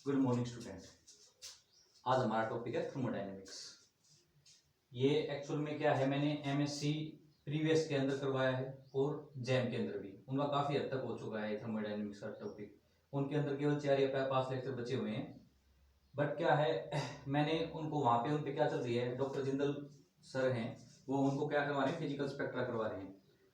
Good morning student. आज हमारा topic है थर्मोडायनेमिक्स। ये एक्चुअल में क्या है, मैंने एमएससी प्रीवियस के अंदर करवाया है और जैम के अंदर भी उनका काफी हद तक हो चुका है थर्मोडायनेमिक्स का टॉपिक। उनके अंदर केवल 4 या 5 लेक्चर बचे हुए हैं। बट क्या है, मैंने उनको वहां पे उन पे क्या चल रही है, डॉक्टर जिंदल सर हैं वो उनको क्या करवा रहे हैं, फिजिकल स्पेक्ट्रा करवा रहे हैं।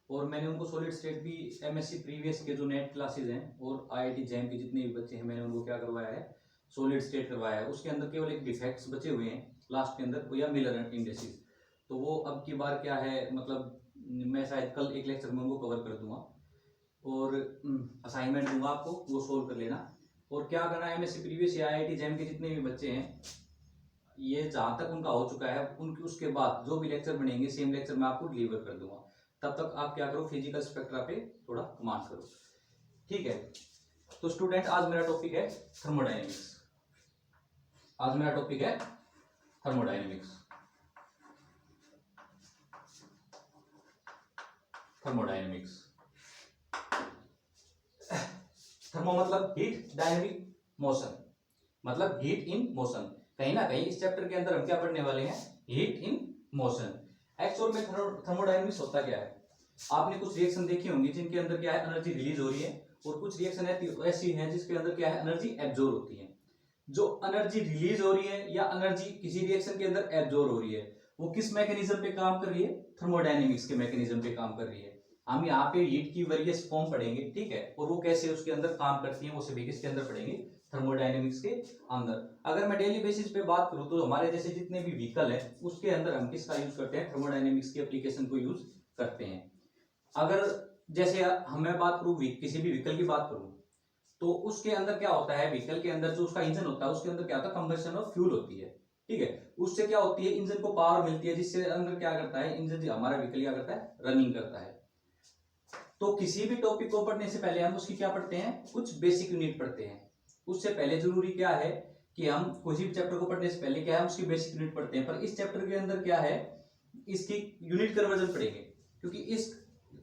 और मैंने उनको सॉलिड स्टेट भी एमएससी प्रीवियस के जो नेट क्लासेज हैं और आईआईटी जैम के जितने भी बच्चे हैं मैंने उनको क्या करवाया है, सॉलिड स्टेट करवाया है। उसके अंदर केवल एक डिफेक्ट्स बचे हुए हैं लास्ट के अंदर, या मिलर इंडेक्सेस। तो वो अब की बार क्या है, मतलब मैं शायद कल एक लेक्चर में उनको कवर कर दूंगा और असाइनमेंट दूंगा आपको, वो सोल्व कर लेना। और क्या करना है, एमएससी प्रीवियस या आईआईटी जैम के जितने भी बच्चे हैं, ये जहां तक उनका हो चुका है उनके उसके बाद जो भी लेक्चर बनेंगे सेम लेक्चर मैं आपको डिलीवर कर दूंगा। तब तक आप क्या करो, फिजिकल स्पेक्ट्रा पे थोड़ा कमांड करो, ठीक है। तो स्टूडेंट आज मेरा टॉपिक है थर्मोडायनेमिक्स। आज मेरा टॉपिक है थर्मोडायनेमिक्स। थर्मोडायनेमिक्स, थर्मो मतलब हीट, डायनेमिक मोशन, मतलब हीट इन मोशन। कहीं ना कहीं इस चैप्टर के अंदर हम क्या पढ़ने वाले हैं, हीट इन मोशन। एक्चुअल में थर्मोडायनेमिक्स होता क्या है, आपने कुछ रिएक्शन देखी होंगी जिनके अंदर क्या है, एनर्जी रिलीज हो रही है, और कुछ रिएक्शन ऐसी हैं जिसके अंदर क्या है, एनर्जी एब्जॉर्ब होती है। जो एनर्जी रिलीज हो रही है या एनर्जी किसी रिएक्शन के अंदर एब्जॉर्ब हो रही है, वो किस मैकेनिज्म पे काम कर रही है, थर्मोडायनेमिक्स के मैकेनिज्म पे काम कर रही है। हम यहाँ पे हीट की वेरियस फॉर्म पढ़ेंगे, ठीक है, और वो कैसे उसके अंदर काम करती है वो सभी किसके अंदर पढ़ेंगे, थर्मोडायनेमिक्स के अंदर। अगर मैं डेली बेसिस पे बात करूं तो हमारे जैसे जितने भी व्हीकल है उसके अंदर हम किसका यूज करते हैं, थर्मोडायनेमिक्स की एप्लीकेशन को यूज करते हैं। अगर जैसे मैं बात करूं किसी भी व्हीकल की बात करूं तो उसके अंदर क्या होता है, व्हीकल के अंदर जो उसका इंजन होता है उसके अंदर क्या होता है, कंबशन ऑफ फ्यूल होती है, ठीक है। उससे क्या होती है, इंजन को पावर मिलती है, जिससे अंदर क्या करता है, इंजन हमारा व्हीकल क्या करता है, रनिंग करता है। तो किसी भी टॉपिक को पढ़ने से पहले हम उसकी क्या पढ़ते हैं, कुछ बेसिक यूनिट पढ़ते हैं। उससे पहले जरूरी क्या है कि हम किसी भी चैप्टर को पढ़ने से पहले क्या है, उसकी बेसिक यूनिट पढ़ते हैं। पर इस चैप्टर के अंदर क्या है, इसकी यूनिट कन्वर्जन पढ़ेंगे, क्योंकि इस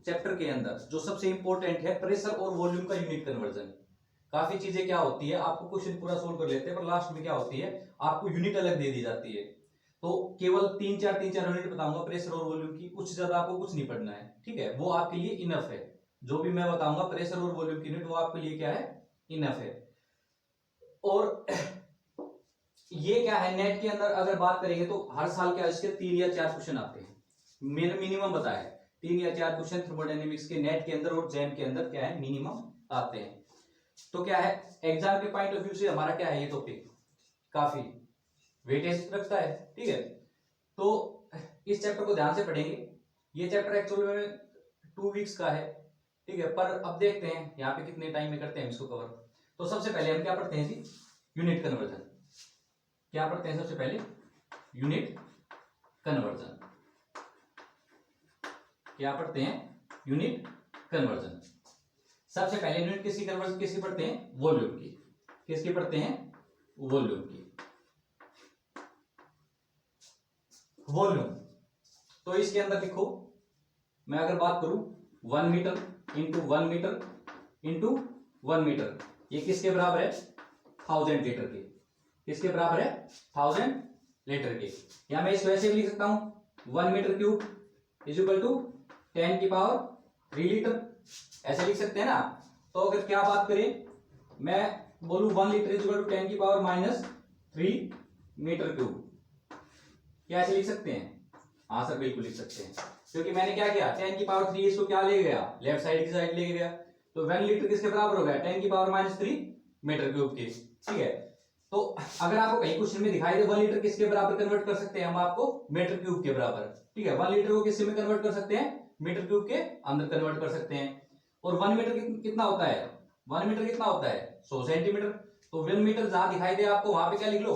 चैप्टर के अंदर जो सबसे इंपॉर्टेंट है प्रेशर और वॉल्यूम का यूनिट कन्वर्जन। काफी चीजें क्या होती है, आपको क्वेश्चन पूरा सोल्व कर लेते हैं पर लास्ट में क्या होती है, आपको यूनिट अलग दे दी जाती है। तो केवल तीन चार यूनिट बताऊंगा प्रेशर और वॉल्यूम की, उससे ज्यादा आपको कुछ नहीं पढ़ना है, ठीक है। वो आपके लिए इनफ है, जो भी मैं बताऊंगा प्रेशर और वॉल्यूम की यूनिट वो आपके लिए क्या है, इनफ है। और ये क्या है, नेट के अंदर अगर बात करेंगे तो हर साल क्या इसके 3 या 4 क्वेश्चन आते हैं, मैंने मिनिमम बताया है 3 या 4 क्वेश्चन थर्मोडायनेमिक्स के नेट के अंदर और जैम के अंदर क्या है, मिनिमम आते हैं। तो क्या है, एग्जाम के पॉइंट ऑफ व्यू से हमारा क्या है, ये टॉपिक काफी वेटेज रखता है, ठीक है। तो इस चैप्टर को ध्यान से पढ़ेंगे। ये चैप्टर एक्चुअल में 2 वीक्स का है, ठीक है, पर अब देखते हैं यहाँ पे कितने टाइम में करते हैं इसको कवर। तो सबसे पहले हम क्या पढ़ते हैं जी, यूनिट कन्वर्जन। क्या पढ़ते हैं सबसे पहले, यूनिट कन्वर्जन। क्या पढ़ते हैं, यूनिट कन्वर्जन। सबसे पहले यूनिट किसकी कन्वर्जन, किसकी पढ़ते हैं, वॉल्यूम की। किसकी पढ़ते हैं, वॉल्यूम की। वॉल्यूम तो इसके अंदर लिखो, मैं अगर बात करूं 1 metre into 1 metre into 1 metre, ये किसके बराबर है, 1000 लीटर के। किसके बराबर है, 1000 लीटर के। या मैं इसको ऐसे भी लिख सकता हूं, 1 metre cube is equal to 10 की पावर 3 लीटर, ऐसे लिख सकते हैं ना। तो अगर क्या बात करें, मैं बोलूं 1 लीटर इज इक्वल टू 10 की पावर -3 मीटर क्यूब, क्या ऐसे लिख सकते हैं, हाँ सर बिल्कुल लिख सकते हैं, क्योंकि मैंने क्या किया, 10 की पावर 3 इसको क्या ले गया, लेफ्ट साइड की साइड ले गया। तो 1 लीटर किसके बराबर हो गया, 10 की पावर -3 मीटर क्यूब के, ठीक है। तो अगर आपको कहीं क्वेश्चन में दिखाई दे 1 लीटर किसके बराबर कन्वर्ट कर सकते हैं हम, आपको मीटर क्यूब के बराबर, ठीक है। 1 लीटर को किससे में कन्वर्ट कर सकते हैं, मीटर क्यूब के अंदर कन्वर्ट कर सकते हैं। और 1 मीटर कितना होता है, 1 मीटर कितना होता है, 100 सेंटीमीटर। तो 1 मीटर जहां दिखाई दे आपको वहां पे क्या लिख लो,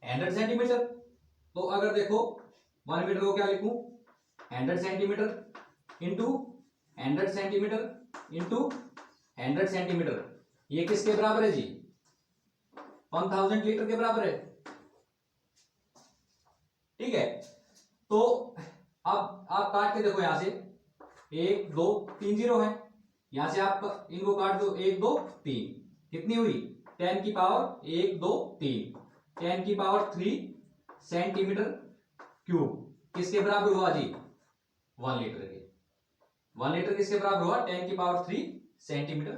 100 सेंटीमीटर। तो अगर देखो 1 मीटर को क्या लिखूं, 100 centimetre into 100 centimetre into 100 centimetre, ये किसके बराबर है जी, 1000 लीटर के बराबर है, ठीक है। तो अब आप काट के देखो, यहां से 1 2 3 जीरो है, यहां से आप इनको काट दो, 1 2 3, कितनी हुई 10 की पावर 1 2 3 10 की पावर 3 सेंटीमीटर क्यूब किसके बराबर हुआ जी? 1 लीटर के। 1 लीटर किसके बराबर हुआ? 10 की पावर 3 सेंटीमीटर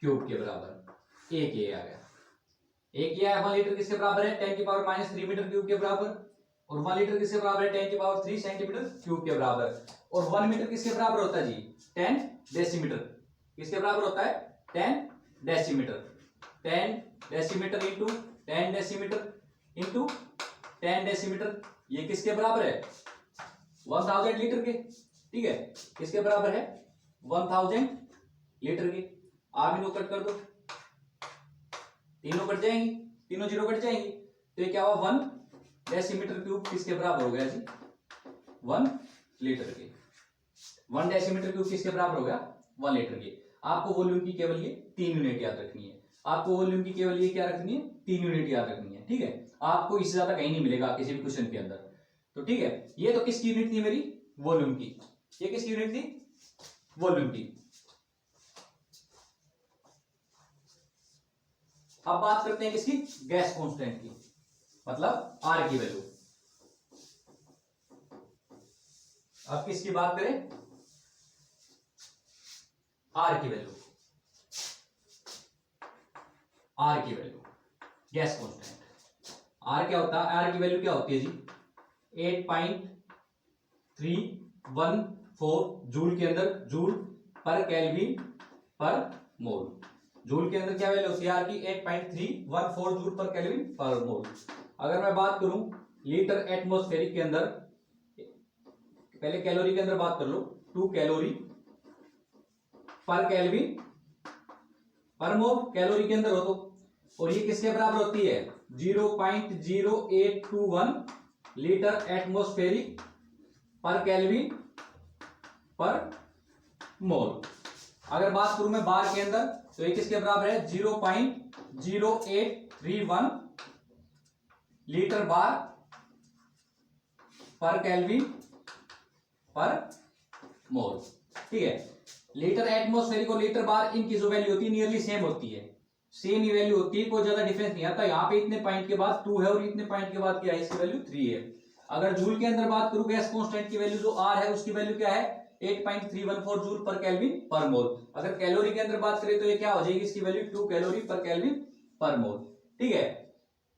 क्यूब के बराबर। एक ये आ गया, एक ये है 1 लीटर किसके बराबर है? 10 की पावर -3 मीटर क्यूब के बराबर। और 1 लीटर किसके बराबर है? 10 की पावर 3 सेंटीमीटर क्यूब के बराबर। और 1 मीटर किसके बराबर होता है जी? 10 डेसीमीटर। किसके बराबर होता है? 10 decimetre. 10 decimetre into 10 decimetre into 10 decimetre, ये किसके बराबर है? 1000 लीटर के। ठीक है, किसके बराबर है? 1000 लीटर के। आप इनको कट कर दो, तीनों कट जाएंगी, तीनों जीरो कट जाएंगी, तो ये क्या हुआ? 1 डेसीमीटर क्यूब किसके बराबर हो गया जी? 1 लीटर के। 1 डेसीमीटर क्यूब किसके बराबर हो गया? 1 लीटर के। आपको वॉल्यूम की केवल ये 3 यूनिट याद रखनी है। आपको वॉल्यूम की केवल ये क्या रखनी है? 3 यूनिट याद रखनी है। ठीक है, आपको इससे ज्यादा कहीं नहीं मिलेगा किसी भी क्वेश्चन के अंदर। तो ठीक है, ये तो किसकी यूनिट थी मेरी? वॉल्यूम की। ये किसकी यूनिट थी? वॉल्यूम की। अब बात करते हैं किसकी? गैस कांस्टेंट की, मतलब आर की वैल्यू। अब किसकी बात करें? आर की वैल्यू। आर की वैल्यू, गैस कांस्टेंट। आर क्या होता है? आर की वैल्यू क्या होती है जी? 8.314 जूल के अंदर, जूल पर केल्विन पर मोल। जूल के अंदर क्या वैल्यू होती है आर की? 8.314 जूल पर केल्विन पर मोल। अगर मैं बात करूं लीटर एटमॉस्फेरिक के अंदर, पहले कैलोरी के अंदर बात कर लो, 2 कैलोरी पर केल्विन पर मोल कैलोरी के अंदर हो तो, और ये किसके बराबर होती है? 0.0821 लीटर एटमॉस्फेरिक पर केल्विन पर मोल। अगर बात करूं मैं बार के अंदर, तो ये किसके बराबर है? 0.0831 लीटर बार पर केल्विन पर मोल। ठीक है, लीटर एटमॉस्फेरिक और लीटर बार, इनकी जो वैल्यू होती है नियरली सेम होती है, सेम ही वैल्यू होती है, कोई ज्यादा डिफरेंस नहीं आता। यहाँ पे इतने पॉइंट के बाद 2 है और इतने पॉइंट के बाद क्या है? इसकी वैल्यू 3 है। अगर जूल के अंदर बात करूं गैस कांस्टेंट की वैल्यू जो आर है, उसकी वैल्यू क्या है? 8.314 जूल पर केल्विन पर मोल। अगर कैलोरी के अंदर बात करें तो ये क्या हो जाएगी? इसकी वैल्यू 2 कैलोरी पर केल्विन पर मोल। ठीक है,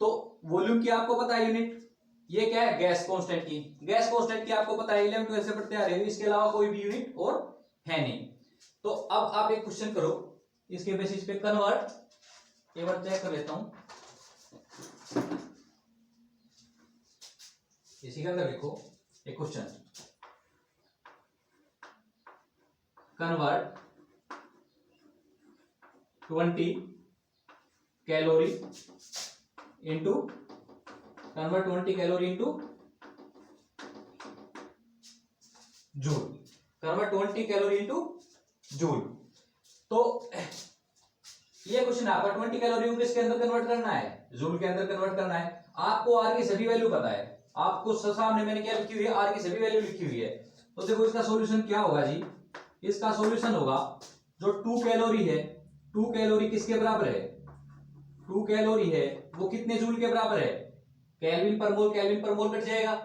तो वॉल्यूम की आपको पता है यूनिट, ये क्या है? गैस कांस्टेंट की। गैस कांस्टेंट की आपको पता है 11 12 से पढ़ते आ रहे हो, इसके अलावा कोई भी यूनिट और है नहीं। तो अब आप एक क्वेश्चन करो इसके बेसिस पे, कन्वर्ट, एक बार चेक कर लेता हूं, इसी के अंदर लिखो एक question, convert 20 calorie into, convert 20 calorie into joule, convert 20 calorie into joule. तो ये क्वेश्चन आपका 20 कैलोरी को किसके अंदर कन्वर्ट करना है? जूल के अंदर कन्वर्ट करना है। आपको आर की सभी वैल्यू पता है, आपको सामने मैंने क्या लिखी हुई है? आर की सभी वैल्यू लिखी हुई है। तो देखो इसका सॉल्यूशन क्या होगा जी? इसका सॉल्यूशन होगा जो 2 कैलोरी है, 2 कैलोरी किसके बराबर है? 2 कैलोरी है वो कितने जूल के बराबर है? केल्विन पर मोल, केल्विन पर मोल कट जाएगा।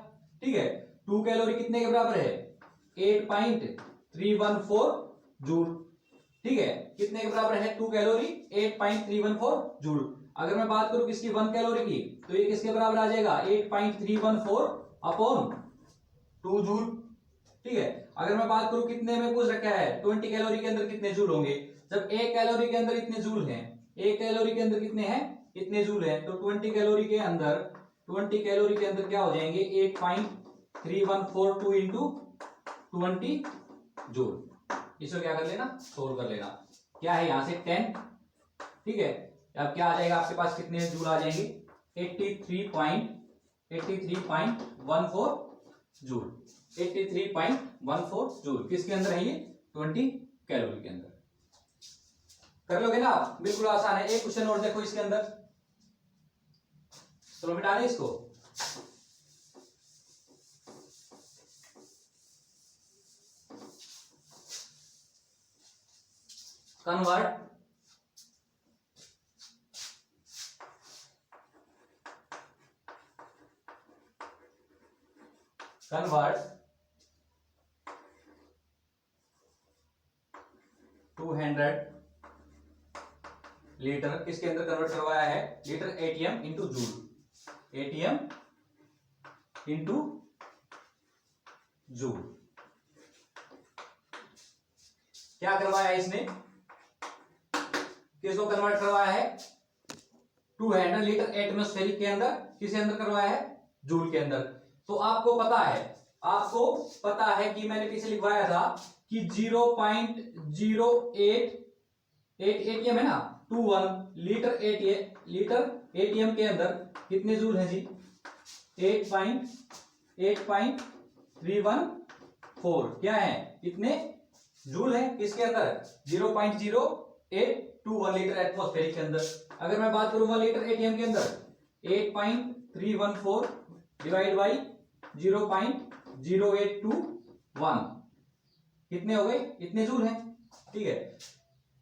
ठीक है, 2 कैलोरी कितने के बराबर है? 8.314 जूल। ठीक है, कितने के बराबर है 2 कैलोरी? 8.314 जूल। अगर मैं बात करूं किसकी 1 कैलोरी की, तो ये किसके बराबर आ जाएगा? 8.314 अपॉन 2 जूल। ठीक है, अगर मैं बात करूं कितने में पूछ रखा है 20 कैलोरी के अंदर कितने जूल होंगे, जब 1 कैलोरी के अंदर इतने जूल हैं, 1 कैलोरी के अंदर कितने हैं? इतने जूल हैं, तो 20 कैलोरी के अंदर, 20 कैलोरी के अंदर क्या हो जाएंगे? 8.3142 इंटू 20 जूल। इसको क्या कर लेना? सोल्व कर लेना। क्या है यहां से 10। ठीक है, अब क्या आ जाएगा आपके पास? कितने जूल आ जाएंगे? 83.14 जूल। 83.14 जूल किसके अंदर है? ये 20 कैलोरी के अंदर। कर लोगे ना आप? बिल्कुल आसान है। एक क्वेश्चन और देखो इसके अंदर, चलो मिटा दें इसको। कन्वर्ट कन्वर्ट 200 लीटर किसके अंदर कन्वर्ट करवाया है, litre ATM into joule, ATM into joule. क्या करवाया इसने, किसको कन्वर्ट करवाया है, 200 लीटर एटमॉस्फेरिक के अंदर, किसके अंदर करवाया है, जूल के अंदर। तो आपको पता है कि मैंने पीछे लिखवाया था कि 0.08 एटीएम है ना, 21 लीटर एटीएम के अंदर कितने जूल है जी, 8.314 क्या है, कितने जूल है किसके अंदर, 0.0821 लीटर एटमॉस्फेरिक के अंदर। अगर मैं बात करूं 1 लीटर एटीएम के अंदर 8.314 डिवाइड बाई 0.0821 कितने हो गए, इतने जूल हैं, ठीक है।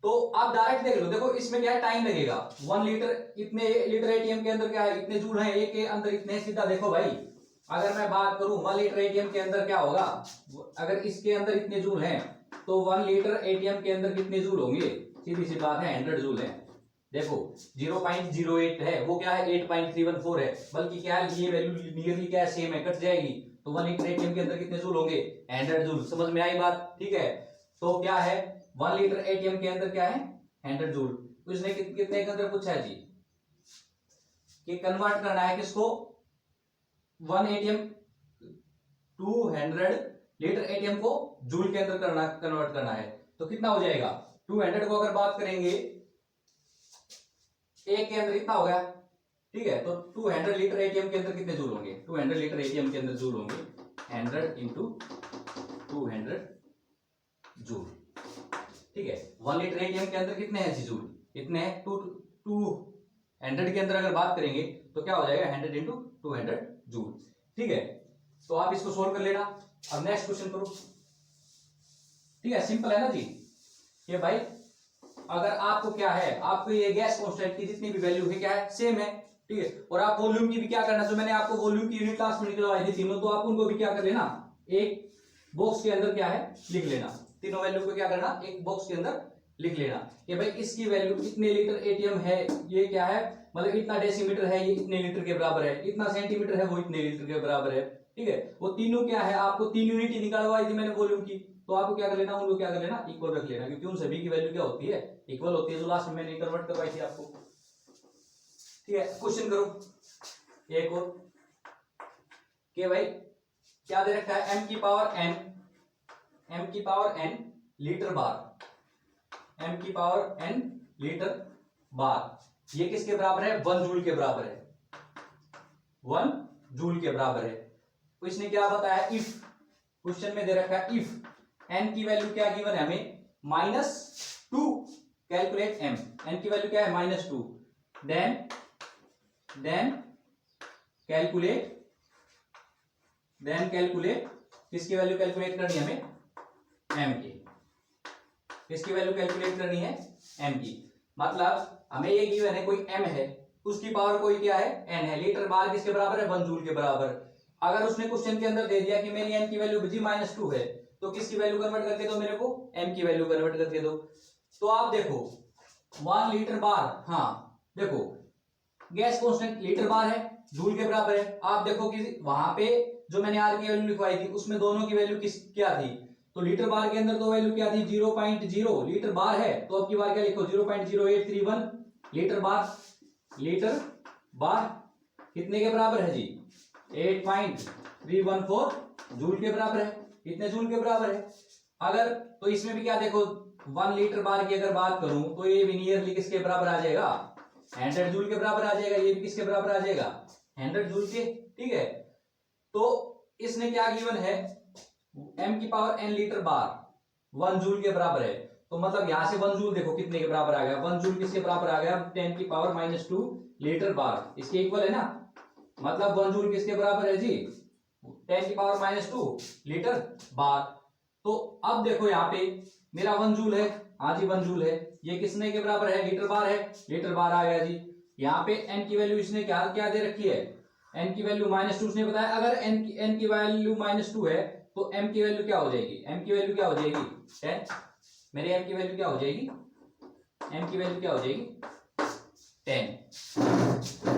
तो आप डायरेक्ट देख लो, देखो इसमें क्या है, टाइम लगेगा, 1 लीटर इतने लीटर एटीएम के अंदर क्या है, इतने जूल हैं, एक के अंदर इतने, सीधा देखो भाई। अगर मैं बात करूं 1 लीटर एटीएम के अंदर क्या होगा, अगर इसके अंदर इतने जूल हैं तो 1 लीटर एटीएम के अंदर कितने जूल होंगे, सीधी सी बात है 100 जूल है। देखो 0.08 है, वो क्या है 8.314 है, बल्कि क्या है ये वैल्यू नियरली क्या है, सेम है, कट जाएगी। तो 1 लीटर एटीएम के अंदर कितने जूल होंगे, 100 जूल। समझ में आई बात, ठीक है। तो क्या है 1 लीटर एटीएम के अंदर क्या है 100 जूल। तो इसने कितने के अंदर पूछा है जी, कि कन्वर्ट करना है किसको, 1 एटीएम 200 लीटर एटीएम को जूल के अंदर कन्वर्ट करना है। तो कितना हो जाएगा, 200 को अगर बात करेंगे एक के अंदर इतना हो गया, ठीक है। तो 200 लीटर एटीएम के अंदर कितने जूल होंगे, 200 लीटर एटीएम के अंदर जूल होंगे 100 इंटू 200 जूल, ठीक है। 1 लीटर एटीएम के अंदर कितने हैं जूल, इतने हैं। 200 के अंदर अगर बात करेंगे तो क्या हो जाएगा 100 इंटू 200 जूल, ठीक है। तो आप इसको सोल्व कर लेना। अब नेक्स्ट क्वेश्चन करो, ठीक है, सिंपल है ना जी। ये भाई अगर आपको क्या है, आपको ये गैस कांस्टेंट की जितनी भी वैल्यू है क्या है, सेम है, ठीक है। और आप वॉल्यूम की भी क्या करना, जो मैंने आपको वॉल्यूम की यूनिट क्लास में निकलवाई थी तीनों, तो आप उनको भी क्या कर लेना, एक बॉक्स के अंदर क्या है लिख लेना, तीनों वैल्यू को क्या करना, एक बॉक्स के अंदर लिख लेना कि भाई इसकी वैल्यू इतने लीटर एटीएम है, ये क्या है, मतलब इतना डेसीमीटर है, ये इतने लीटर के बराबर है, इतना सेंटीमीटर है, वो इतने लीटर के बराबर है, ठीक है। वो तीनों क्या है, आपको 3 यूनिट ही निकालवाई थी मैंने वॉल्यूम की, तो आपको क्या कर लेना, उनको क्या कर लेना, इक्वल रख लेना, क्योंकि उन सभी की वैल्यू क्या होती है, इक्वल होती है, जो लास्ट में मैंने कन्वर्ट करवाई थी आपको, ठीक है। क्वेश्चन करो एक और, कि भाई क्या दे रखा है, m की पावर n लीटर बार, m की पावर n लीटर बार, ये किसके बराबर है, 1 जूल के बराबर है, 1 जूल के बराबर है। तो इसने क्या बताया, इफ, क्वेश्चन में दे रखा है इफ n की वैल्यू क्या गिवन है हमें, -2, कैलकुलेट m, n की वैल्यू क्या है -2, देन कैलकुलेट किसकी वैल्यू कैलकुलेट करनी है हमें, m की, किसकी वैल्यू कैलकुलेट करनी है, m की। मतलब हमें ये गिवन है कोई m है, उसकी पावर कोई क्या है n है, लीटर बार किसके बराबर है, 1 जूल के बराबर। अगर उसने क्वेश्चन के अंदर दे दिया कि मेरी n की वैल्यू जी -2 है, तो किसकी वैल्यू कन्वर्ट करके दो मेरे को, m की वैल्यू कन्वर्ट करके दो। तो आप देखो 1 लीटर बार, हाँ देखो गैस कांस्टेंट लीटर बार है, जूल के बराबर है। आप देखो कि वहां पे जो मैंने आर की वैल्यू लिखवाई थी उसमें दोनों की वैल्यू क्या थी, तो लीटर बार के अंदर तो वैल्यू क्या थी, 0.0 लीटर बार है, तो अब की बार क्या लिखो, 0.0831 लीटर बार कितने के बराबर है जी, 8.314 जूल के बराबर है, कितने जूल के बराबर है। अगर तो इसमें भी क्या देखो, 1 लीटर बार की अगर बात करूं तो ये भी नियरली किसके बराबर आ जाएगा, 100 जूल के बराबर आ जाएगा, ये भी किसके बराबर आ जाएगा, 100 जूल के, ठीक है। तो इसने क्या गिवन है, m की पावर n लीटर बार 1 जूल के बराबर है, तो मतलब यहां से 1 जूल देखो कितने के बराबर आ गया, 1 जूल किसके बराबर आ गया, 10 की पावर -2 लीटर बार, इसके इक्वल है ना। मतलब 1 जूल किसके बराबर है जी, 10 की पावर -2 लीटर बार। तो अब देखो यहाँ पे मेरा 1 जूल है, हाँ जी 1 जूल है, ये किसने के बराबर है, लीटर बार है, लीटर बार आ गया जी। यहाँ पे n की वैल्यू इसने क्या दे रखी है, n की वैल्यू -2 उसने बताया। अगर n की वैल्यू -2 है तो m की वैल्यू क्या हो जाएगी? m की वैल्यू क्या हो जाएगी? 10। मेरे m की वैल्यू क्या हो जाएगी? m की वैल्यू क्या हो जाएगी? 10।